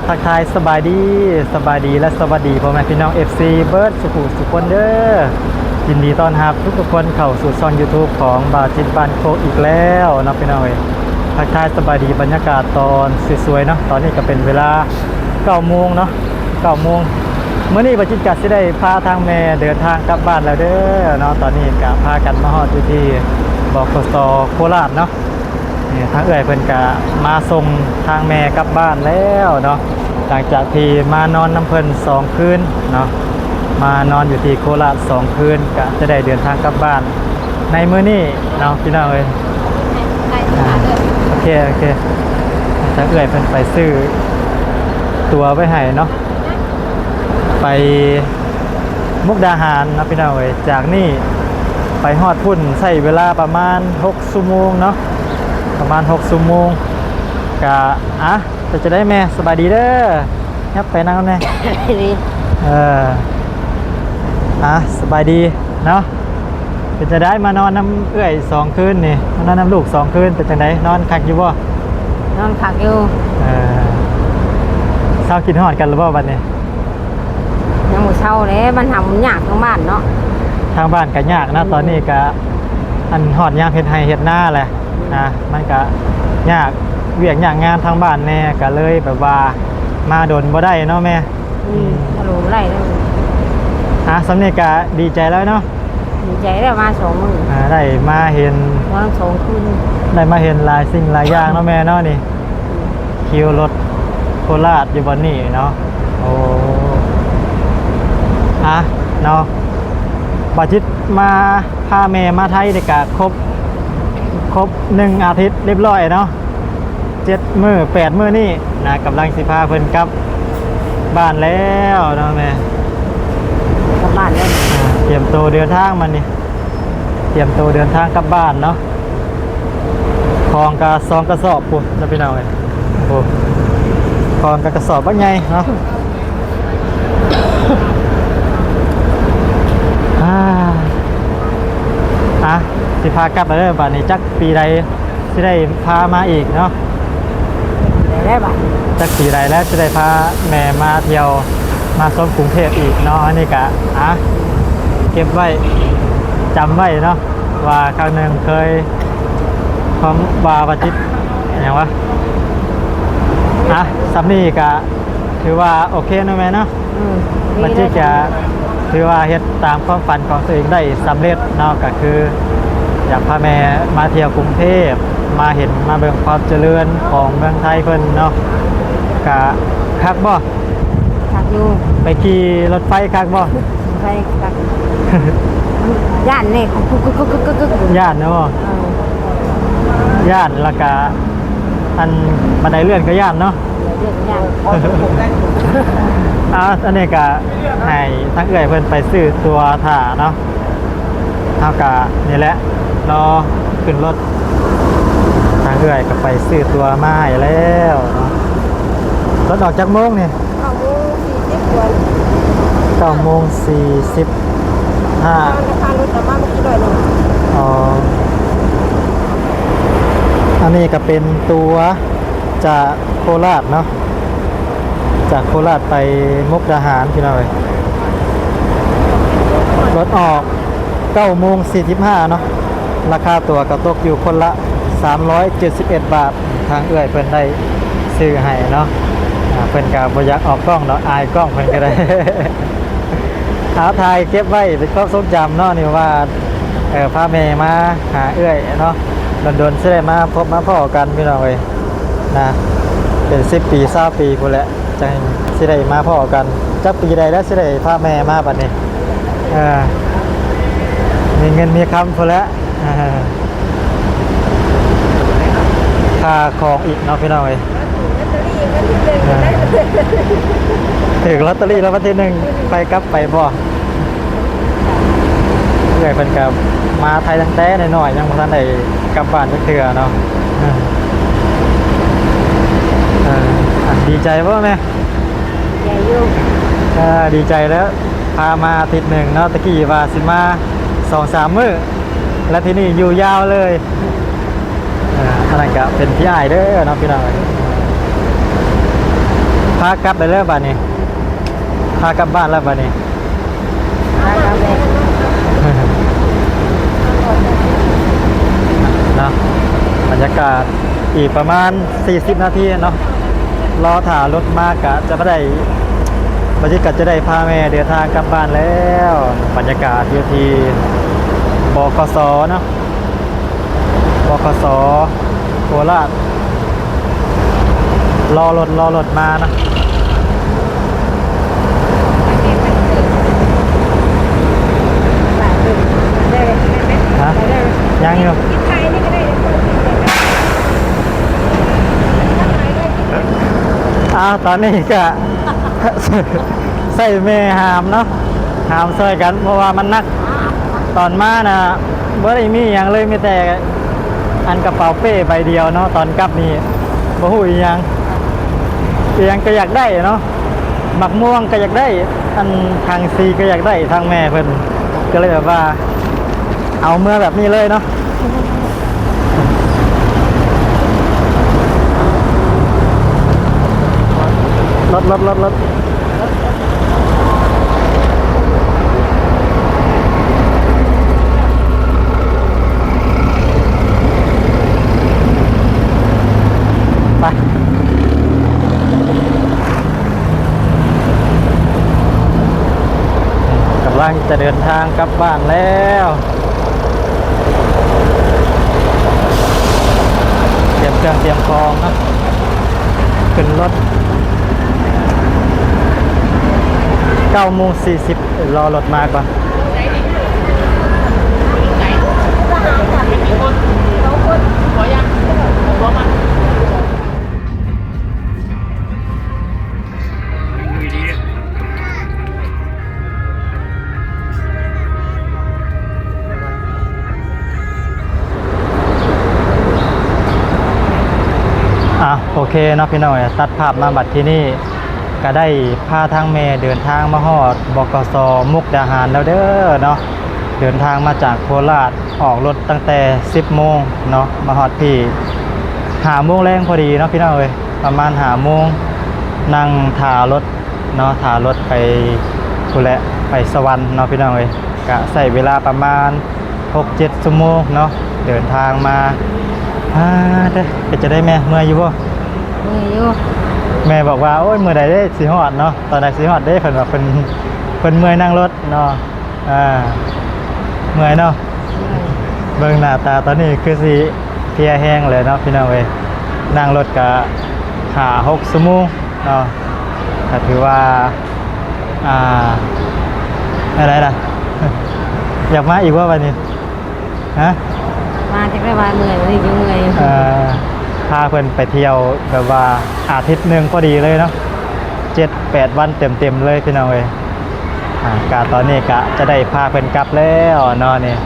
ทักทายสบายดีและสวัสดีพ่อแม่พี่น้อง FC เบิร์ดสุขุสุขคนเด้อยินดีต้อนรับทุกคนเข้าสู่ช่อง YouTube ของบาจิตบ้านโคกอีกแล้วนะพี่น้องทักทายสบายดีบรรยากาศตอนสวยๆเนาะตอนนี้ก็เป็นเวลา9 โมงเนาะ9 โมงเมื่อนี้บาจิตกัดสิได้พาทางแม่เดินทางกลับบ้านแล้วเด้อเนาะตอนนี้ก็พากันมาฮอดอยู่ที่บขส.โคราชเนาะทางเอ่ยเพิ่นก็มาส่งทางแม่กลับบ้านแล้วเนาะหลังจากที่มานอนน้ำเพิ่น2 คืนเนาะมานอนอยู่ที่โคราช2 คืนก็จะได้เดินทางกลับบ้านในมื้อนี้เนาะพี่น้องเอ้ยโอเคทางเอ่ยเพิ่นไปซื้อตั๋วไว้ให้เนาะไปมุกดาหารนะพี่น้องเอ้ยจากนี่ไปฮอดพุ่นใช้เวลาประมาณ6 ชั่วโมงเนาะประมาณ6 ชั่วโมงกะจะได้แม่สบายดีเด้อยับไปนั่งแน่ดีสบายดีเนาะเป็นจะได้มานอนน้ำเอื้อย2 คืนนี่มานอนน้ำลูก2 คืนเป็นจังไดนอนคักอยู่บ่นอนคักอยู่เช้ากินฮอดกันหรือบ่บัดนี้ยังบ่เช้าเลยมันทำยากทางบ้านเนาะทางบ้านก็ยากนะตอนนี้ก็อันฮอดยามเฮ็ดไร่เฮ็ดนาแหละนะมันก็ยากเวียกยากงานทางบ้านแน่ก็เลยแบบว่ามาโดนบ่ได้เนาะแม่บ่รู้ไรแล้วสำเนียงก็ดีใจแล้วเนาะดีใจได้มา2 มื้อได้มาเห็นวัน2 คืนได้มาเห็นหลายสิ่งหลายอย่างเนาะแม่เนาะนี่คิวรถโคราชอยู่บนนี่เนาะโอ้เนาะบาจิตมาพาแม่มาไทยได้ก็ครบ1 อาทิตย์เรียบร้อยเนาะ7 มื้อ8 มื้อนี่นะกำลังสิพาเพิ่นกลับบ้านแล้วเนาะแม่กลับบ้านแล้วเตรียมตัวเดินทางมันนี่เตรียมตัวเดินทางกลับบ้านเนาะของกระ2 กระสอบปุ๊บจะไปเอาไงโอ้ของกระสอบว่าไงเนาะสิพากลับมาเด้อบ้านนี้จักปีใดสิได้พามาอีกเนาะได้บ้านจักปีใดแล้วจะได้พาแม่มาเที่ยวมาชมกรุงเทพอีกเนาะอันนี้กะเก็บไว้จำไว้เนาะว่าครั้งหนึ่งเคยพร้อมบาปจิตอย่างวะซัมนี่กะถือว่าโอเคนะแม่เนาะปจิตจะถือว่าเฮ็ดตามความฝันของตัวเองได้สำเร็จเนาะก็คืออยากพาแม่มาเที่ยวกรุงเทพมาเห็นมาเบิ่งความเจริญของเมืองไทยเพิ่นเนาะกะคักบ่คักอยู่ไปขี่รถไฟคักบ่ไฟคักย่านนี่ย่านเนาะย่านแล้วก็อันบันไดเลื่อนก็ย่านเนาะอันนี้ก็ให้ทั้งเอื้อยเพิ่นไปซื้อตัวถ่าเนาะเท่ากับนี่แหละรอขึ้นรถทางเอื้อยก็ไปซื้อตัวมาให้แล้วเนาะรถออกจากโมงนี่9 โมง 45อันนี้ก็เป็นตัวจากโคราชเนาะจากโคราชไปมุกดาหารพี่น้อยรถออก9 โมง 45เนาะราคาตั๋วก็ตกอยู่คนละ371 บาททางเอื้อยเพิ่นได้ซื้อให้เนาะเพิ่นก็บ่อยากออกกล้องเนาะอายกล้องเพิ่นก็ได้ถ่ายเก็บไว้เป็นความทรงจำเนาะนี่ว่าพาแม่มาหาเอื้อยเนาะโดนๆสิได้มาพบมาพ้อกันพี่น้องเอ้ยนะเป็น10 ปี20 ปีพุ่นแหละจังสิได้มาพ้อกันจักปีใดแล้วสิได้พาแม่มาบัดนี้มีเงินมีคำพุ่นแล้วค่าของอีกเนาะพี่น้องเอ้ยถึงลอตเตอรี่แล้ววันที่1ไปกลับไปบ่เอื้อยเพิ่นก็มาไทยตั้งแต่น้อยๆยังบ่ทันได้กลับบ้านจักเทื่อเนาะดีใจบ่แม่ใจอยู่ดีใจแล้วพามาอาทิตย์หนึ่งเนาะตะกี้ว่าสิมา2-3 มื้อแล้วที่นี่อยู่ยาวเลยอันนั้นก็เป็นพี่อ้ายเด้อเนาะพี่น้อง พากลับได้แล้วบัดนี้พากลับบ้านแล้วบัดนี้ ได้ครับเลย เนาะบรรยากาศอีกประมาณ40นาทีเนาะรอถ่ารถมากะจะไม่ได้บรรยากาศจะได้พาแม่เดินทางกลับบ้านแล้วบรรยากาศอยู่ที่บกสเนาะบกสโคราชรอรถมานะฮะยังอยู่ตอนนี้ก็ ใส่แม่หามเนาะหามช่วยกันเพราะว่ามันนักตอนมานะบ่ได้มีอย่างเลยมีแต่อันกระเป๋าเป้ใบเดียวเนาะตอนกลับนี่บ่ฮู้อีหยังก็อยากได้เนาะหมักม่วงก็อยากได้อันทางซีก็อยากได้ทางแม่เพิ่นก็เลยแบบว่าเอาเมื่อแบบนี้เลยเนาะรถไปกำลังจะเดินทางกลับบ้านแล้วเตรียมเครื่องเตรียมของนะขึ้นรถ9:40รอรถมาก่อนโอเคเนาะพี่น้อยตัดภาพมาบัดที่นี่ก็ได้พาทางแม่เดินทางมาฮอดบกสมุกดาหารแล้วเด้อเนาะเดินทางมาจากโคราชออกรถตั้งแต่10โมงเนาะมาฮอดพี่5โมงแรงพอดีเนาะพี่น้องเอ้ยประมาณ5โมงนั่งถ่ารถเนาะถ่ารถไปพุ่นแหละไปสวรรค์เนาะพี่น้องเอ้ยก็ใช้เวลาประมาณ 6-7 ชั่วโมงเนาะเดินทางมาเด้อจะได้แม่เมื่อยอยู่บ่ มืออยู่ แม่บอกว่าโอ้ยมื้อใดได้สิฮอดเนาะตอนใดสิฮอดได้เพิ่นว่าเพิ่นเมื่อยนั่งรถเนาะเมื่อยเนาะเบิ่งหน้าตาตอนนี้คือสิเพลียแห้งเลยเนาะพี่น้องเอ้ยนั่งรถก็5-6 ชั่วโมงเนาะก็ถือว่าอะไรล่ะ อยากมาอีกว่าวันนี้ฮะ มาจากได้ว่าเมื่อยวันนี้ยังเมื่อยอยู่ พาเพิ่นไปเที่ยวแบบว่าอาทิตย์หนึ่งพอดีเลยเนาะ7-8 วันเต็มๆเลยพี่น้องเอ้ยกะตอนนี้กะจะได้พาเพิ่นกลับแล้วเนาะนี่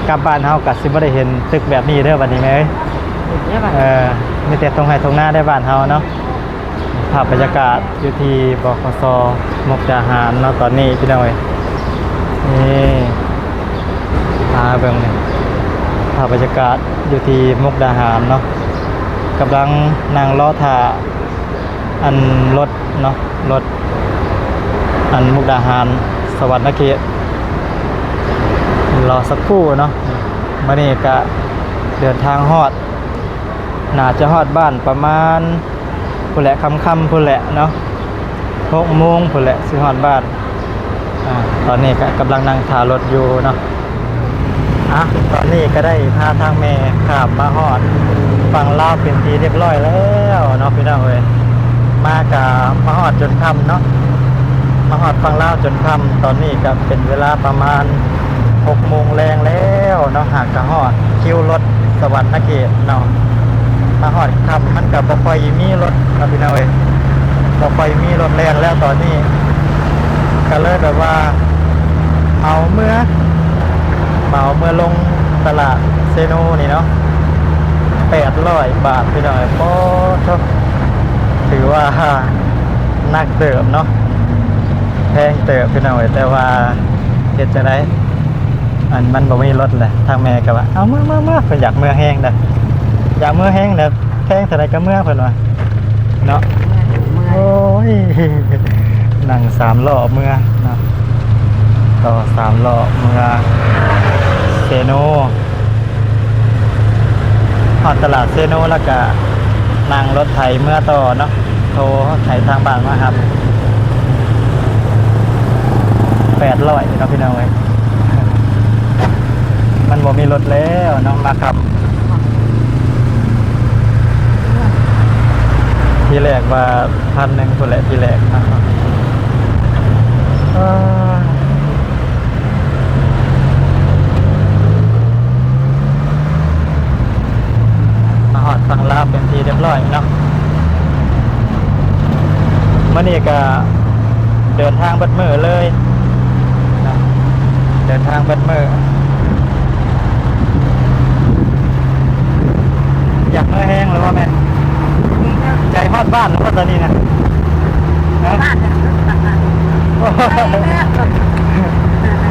กลับบ้านเฮากะสิบ่ได้เห็นตึกแบบนี้เด้อบัดนี้แม่เอ้ย เนี่ยป่ะ มีแต่ตรงไห้ตรงหน้าได้บ้านเฮาเนาะภาพบรรยากาศอยู่ที่บขสมุกดาหารเนาะตอนนี้พี่น้องเอ้ยนี่พาเบิ่งนี่ภาพบรรยากาศอยู่ที่มุกดาหารเนาะกำลังนั่งรอถ่าอันรถเนาะรถอันมุกดาหารสวรรค์เขตรอสักครู่เนาะมื้อนี้ก็เดินทางฮอดน่าจะฮอดบ้านประมาณพุ่นแหละค่ำๆพุ่นแหละเนาะ6 โมงพุ่นแหละสิฮอดบ้านตอนนี้ก็กำลังนั่งถ่ารถอยู่เนาะตอนนี้ก็ได้พาทางแม่ขับมาฮอดฝั่งลาวเป็นทีเรียบร้อยแล้วเนาะพี่น้องเอ้ยมาฮอดจนค่ำเนาะมาฮอดฝั่งลาวจนค่ำตอนนี้ก็เป็นเวลาประมาณ6 โมงแรงแล้วเนาะหากก็ฮอดคิวรถสวรรค์เขตเนาะมาฮอดค่ำมันก็บ่ค่อยมีรถเนาะพี่น้องเอ้ยบ่ค่อยมีรถแล่นแล้วตอนนี้ก็เลยแบบว่าเอาเมื่อลงตลาดเซโนนี่เนาะ800 บาทพี่น้องโอ้โหถือว่านักเติบเนาะแพงเติบพี่น้องแต่ว่าเฮ็ดจังได๋มันบ่มีรถแหละทางแม่ก็ว่าเอาเมื่อเพิ่นอยากเมื่อแห้งเด้ออยากเมื่อแห้งเด้อแพงเท่าใดก็เมื่อเพิ่นว่าเนาะ เมื่อย โอ้ยนั่ง3 รอบเมื่อนะต่อ3 รอบเมื่อเซโนหอดตลาดเซโนแล้วก็นั่งรถไถเมื่อต่อเนาะโทรไถทางบ้านมาครับ800เนาะพี่น้องเอ้ยมันบ่มีรถแล้วเนาะมาครับ ทีแรกว่า1,000คนแหละทีแรกนะครับมาหอดฝั่งลาวเป็นทีเรียบร้อยเนาะมื่อนี้ก็เดินทางบัดมือเลยนะเดินทางบัดมืออยากเมื่อแห้งหรือว่าแม่ใจฮอดบ้านหรือว่าตอนนี้นะ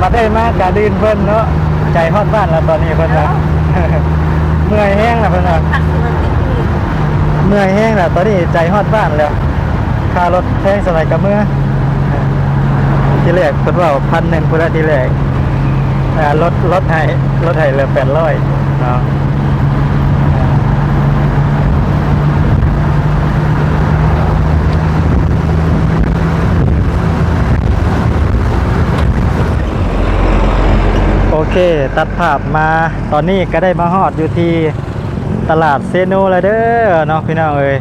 มาได้มากกะดินเพิ่นเนาะใจฮอดบ้านแล้วตอนนี้เพิ่นนะเมื่อยแห้งแล้วเพิ่นนะเมื่อยแห้งแล้วตอนนี้ใจฮอดบ้านแล้วค่ารถแพงสมัยกับเมื่อที่แรกเพิ่นว่า1,000พุ่นละที่แรกรถให้เหลือ800เนาะโอเคตัดภาพมาตอนนี้ก็ได้มาฮอดอยู่ที่ตลาดเซโนแล้วเด้อเนาะพี่น้องเอ้ย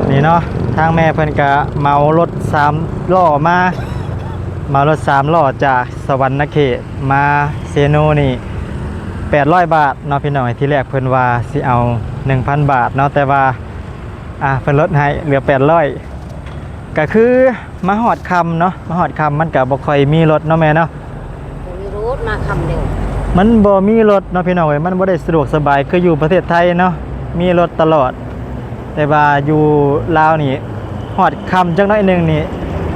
นี่เนาะทางแม่เพิ่นก็เมารถ3 ล้อมาเมารถ3 ล้อจากสวรรณเขตมาเซโนนี่800 บาทเนาะพี่น้องที่แรกเพิ่นว่าสิเอา 1,000 บาทเนาะแต่ว่าเพิ่นลดให้เหลือ800ก็คือมาฮอดค่ำเนาะมาฮอดค่ำมันก็บ่ค่อยมีรถเนาะแม่เนาะมีรถมาคำเดียวมันบ่มีรถเนาะพี่น้องเอ้ยมันบ่ได้สะดวกสบายคืออยู่ประเทศไทยเนาะมีรถตลอดแต่ว่าอยู่ลาวนี่ฮอดค่ำจังน้อยหนึงนี่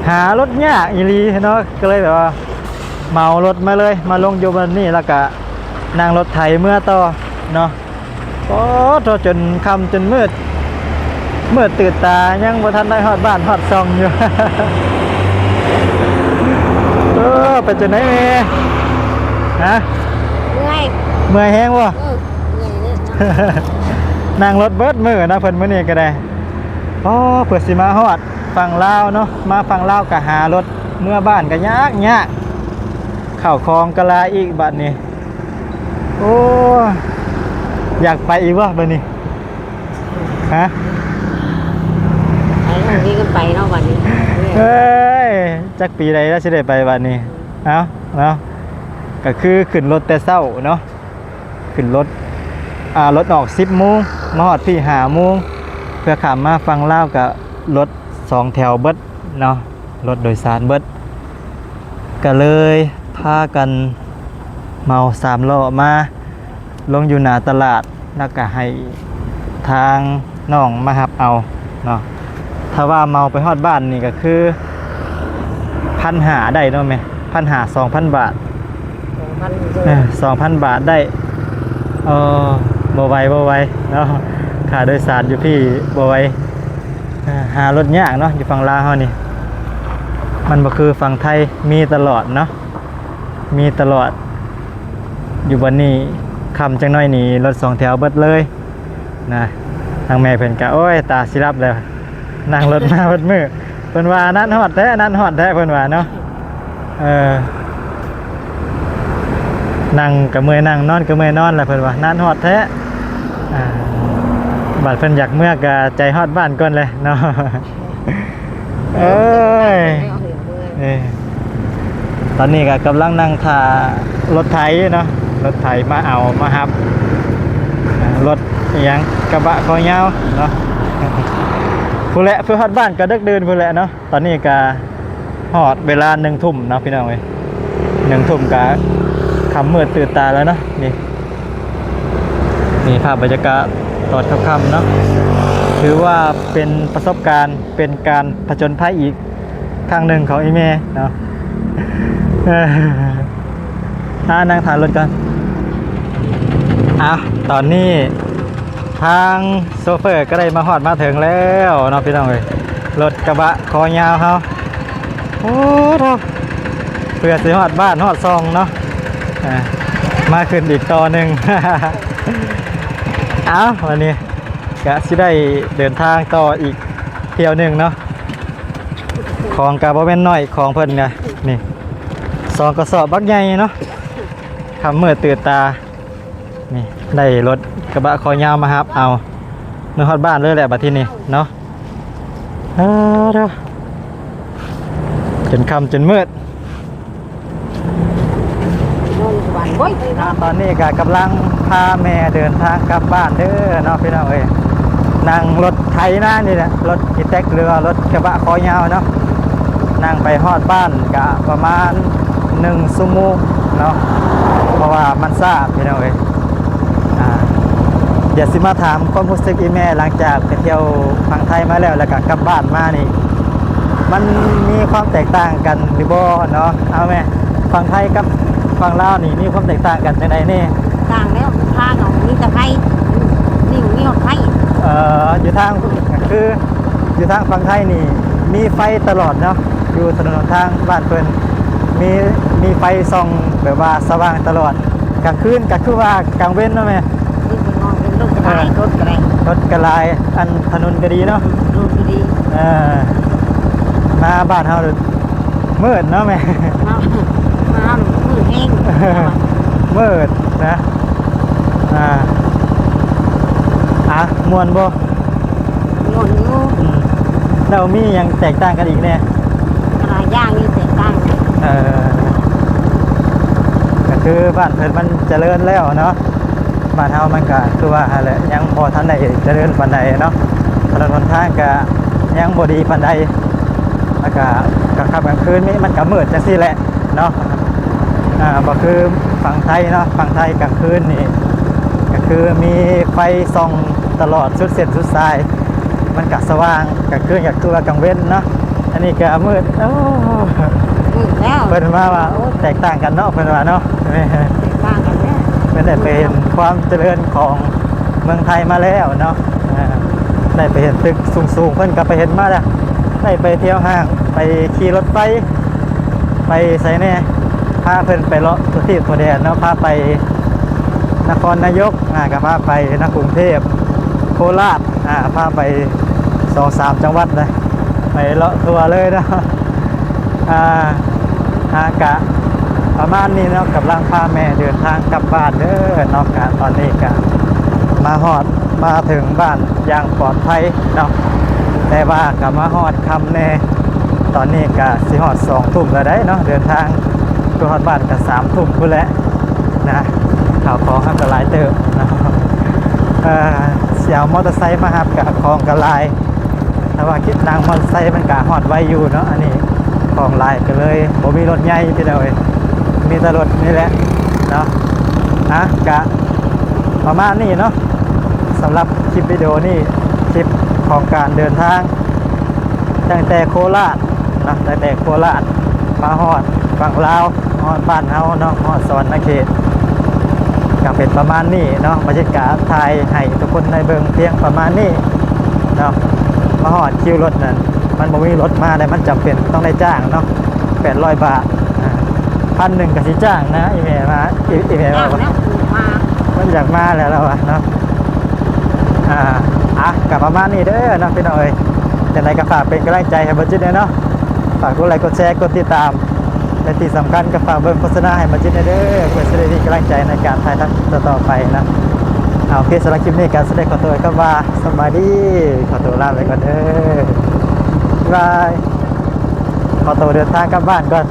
หารถยากอีหลีเนาะก็เลยแบบว่าเหมารถมาเลยมาลงอยู่บนนี่แล้วก็นั่งรถไถเมื่อต่อเนาะโอ้จนค่ำจนมืดตื่นตายังบ่ทันได้ฮอดบ้านฮอดซองอยู่ ไปจนไหนแม่ฮะเมื่อยแห้งวะนั่งรถเบิดมือนะเพิ่นมื้อนี้ก็ได้เพื่อสิมาฮอดฝั่งลาวเนาะมาฝั่งลาวก็หารถเมื่อบ้านก็ยากเข้าคลองกะลาอีกบัดนี้โอ้อยากไปอีกวะบัดนี้ฮะไปวันนี้ก็ไปเนาะวันนี้เฮ้ยจักปีใดแล้วสิได้ไปบัดนี้เนาะก็คือขึ้นรถแต่เช้าเนาะขึ้นรถรถออก10 โมงมาฮอดที่5 โมงเพื่อข้ามมาฝั่งลาวกับรถ2 แถวเบิดเนาะรถโดยสารเบิดก็เลยพากันเมา3 ล้อมาลงอยู่หน้าตลาดแล้วก็ให้ทางน้องมารับเอาเนาะถ้าว่าเมาไปฮอดบ้านนี่ก็คือ1,500ได้เนาะแม่1,500 2,000 บาท2,000 บาทได้บ่ไหวเนาะค่าโดยสารอยู่พี่บ่ไหวหารถยากเนาะอยู่ฝั่งลาวเฮานี่มันบ่คือฝั่งไทยมีตลอดเนาะมีตลอดอยู่บัดนี้ค่ำจังน้อยนี่รถ2 แถวเบิดเลยนะทางแม่เพิ่นก็โอ้ยตาสิรับแล้วนั่งรถมาเบิดมื้อเพิ่นว่านั้นฮอดแท้เพิ่นว่าเนาะนั่งก็เมื่อยนั่งนอนก็เมื่อยนอนแหละเพิ่นว่านั่นฮอดแท้บัดเพิ่นอยากเมื่อก็ใจฮอดบ้านก่อนเลยเนาะตอนนี้ก็กำลังนั่งท่ารถไถเนาะรถไถมาเอามารับรถอีหยังกระบะคอยาวเนาะผู้แหละเพื่อฮอดบ้านก็ดึกดื่นผู้แหละเนาะตอนนี้ก็ฮอดเวลา 1 ทุ่มเนาะพี่น้องเอ้ย1 ทุ่มก็ค่ำมืดตื่นตาแล้วเนาะนี่ภาพบรรยากาศตอนค่ำๆเนาะถือว่าเป็นประสบการณ์เป็นการผจญภัยอีกครั้งหนึ่งของอีเมเนาะนั่งถ่ายรถกันตอนนี้ทางโซเฟอร์ก็ได้มาฮอดมาถึงแล้วเนาะพี่น้องเอ้ย รถกระบะคอยาวเฮาโอ้โหเพื่อสิฮอดบ้านฮอดซองเนาะอ่ามาขึ้นอีกต่อหนึ่ง เอาวันนี้ก็สิได้เดินทางต่ออีกเที่ยวหนึ่งเนาะของกาบ่แม่นน้อยของเพิ่นไงนี่สองกระสอบบักใหญ่เนาะคำเมื่อตื่นตานี่ได้รถกระบะคอยาวมาครับเอาเมื่อฮอดบ้านเลยแหละบัดที่นี่เนาะเด้อจนค่ำจนมืด นอนสบายเว้ย ตอนนี้ก็กำลังพาแม่เดินทางกลับบ้านเด้อเนาะพี่น้องเอ้ยนั่งรถไถนะนี่แหละรถอีแท็กเรือรถกระบะคอยาวเนาะนั่งไปฮอดบ้านก็ประมาณ1 ชั่วโมงเนาะเพราะว่ามันซ่าพี่น้องเอ้ยเดี๋ยวสิมาถามความรู้สึกอีแม่หลังจากไปเที่ยวฝั่งไทยมาแล้วก็กลับบ้านมานี่มันมีความแตกต่างกันหรือบ่เนาะเอาแม่ฝั่งไทยกับฝั่งลาวนี่มีความแตกต่างกันจังไดแน่ ต่างแล้วทางเอามีแต่ไฟนี่มีหอดไฟ อยู่ทางคืออยู่ทางฝั่งไทยนี่มีไฟตลอดเนาะอยู่ถนนหนทางบ้านเพิ่นมีไฟส่องแบบว่าสว่างตลอดกลางคืนก็คือว่ากลางเว้นเนาะแม่ นี่เป็นนอนเป็นรถกระไรรถกระไร รถกระลายอันถนนก็ดีเนาะ รถดี มาบ้านเฮามืดเนาะแม่ มามือแห้ง มืดนะม่วนบ่ นอนอยู่ แล้วมีหยังแตกต่างกันอีกแน่ กระไรย่างนี่แตกต่าง ก็คือบ้านเพิ่นมันเจริญแล้วเนาะบ้านเฮามันก็คือว่าอะไรยังบ่ทันได้เจริญปานใดเนาะถนนหนทางก็ยังบ่ดีปานใดแล้วก็กลางค่ำกลางคืนนี่มันก็มืดจังซี่แหละเนาะบ่คือฝั่งไทยเนาะฝั่งไทยกลางคืนนี่ก็คือมีไฟส่องตลอดสุดเส้นสุดสายมันก็สว่างกลางคืนก็คือว่ากลางเว้นเนาะอันนี้ก็มืดมือแล้ว เพิ่นว่าโอ้แตกต่างกันเนาะเพิ่นว่าเนาะ แตกต่างกันเนี่ย เพิ่นได้ไปเห็นความเจริญของเมืองไทยมาแล้วเนาะได้ไปเห็นตึกสูงๆเพิ่นก็ไปเห็นมาแล้วได้ไปเที่ยวห้างไปขี่รถไฟไปไสแน่พาเพิ่นไปเลาะทุกที่ทั่วแดนเนาะพาไปนครนายกก็พาไปนครกรุงเทพโคราชพาไป2-3 จังหวัดเลยไปเลาะทัวร์เลยเนาะกะประมาณนี้เนาะกำลังพาแม่เดินทางกลับบ้านเด้อนอกจากตอนนี้ก็มาฮอดมาถึงบ้านอย่างปลอดภัยเนาะแต่ว่าก็มาฮอดค่ำแน่ตอนนี้ก็สิฮอด2 ทุ่มแล้วได้เนาะเดินทางไปฮอดบ้านก็3 ทุ่มพุ่นแหละนะข่าวของอันตรายเติบนะเสียวมอเตอร์ไซค์มาหับกับของกระลายแต่ว่าคิดนางมอเตอร์ไซค์มันก็ฮอดไว้อยู่เนาะอันนี้ของลายก็เลยบ่มีรถใหญ่พี่น้องเอ้ยมีแต่รถนี่แหละเนาะกะประมาณนี้เนาะสำหรับคลิปวิดีโอนี้คลิปของการเดินทางตั้งแต่โคราชนะตั้งแต่โคราชมาฮอดฝั่งลาวฮอดบ้านเฮาเนาะฮอดสวรรณเขตก็เป็นประมาณนี้เนาะบรรยากาศไทยให้ทุกคนได้เบิ่งเพียงประมาณนี้เนาะมาฮอดคิวรถนั่นมันบ่มีรถมาเลยมันจำเป็นต้องได้จ้างเนาะ800 บาท1,000ก็สิจ้างนะอีเมลมาอีเมล แล้ว ว่า แล้วมา มันอยากมาแล้วเราเนาะกับประมาณนี้เด้อเนาะพี่น้องเอ้ยจังไดก็ฝากเป็นกำลังใจให้บ่จิตเนาะฝากกดไลค์กดแชร์กดติดตามและที่สำคัญก็ฝากเบิ่งโฆษณาให้บ่จิตเด้อเพื่อจะได้มีกำลังใจในการถ่ายทำต่อไปนะโอเคสำหรับคลิปนี้ก็แสดงขอตัวก็ว่าสบายดีขอตัวลาไปก่อนเด้อบ๊ายบายขอตัวเดินทางกลับบ้านก่อน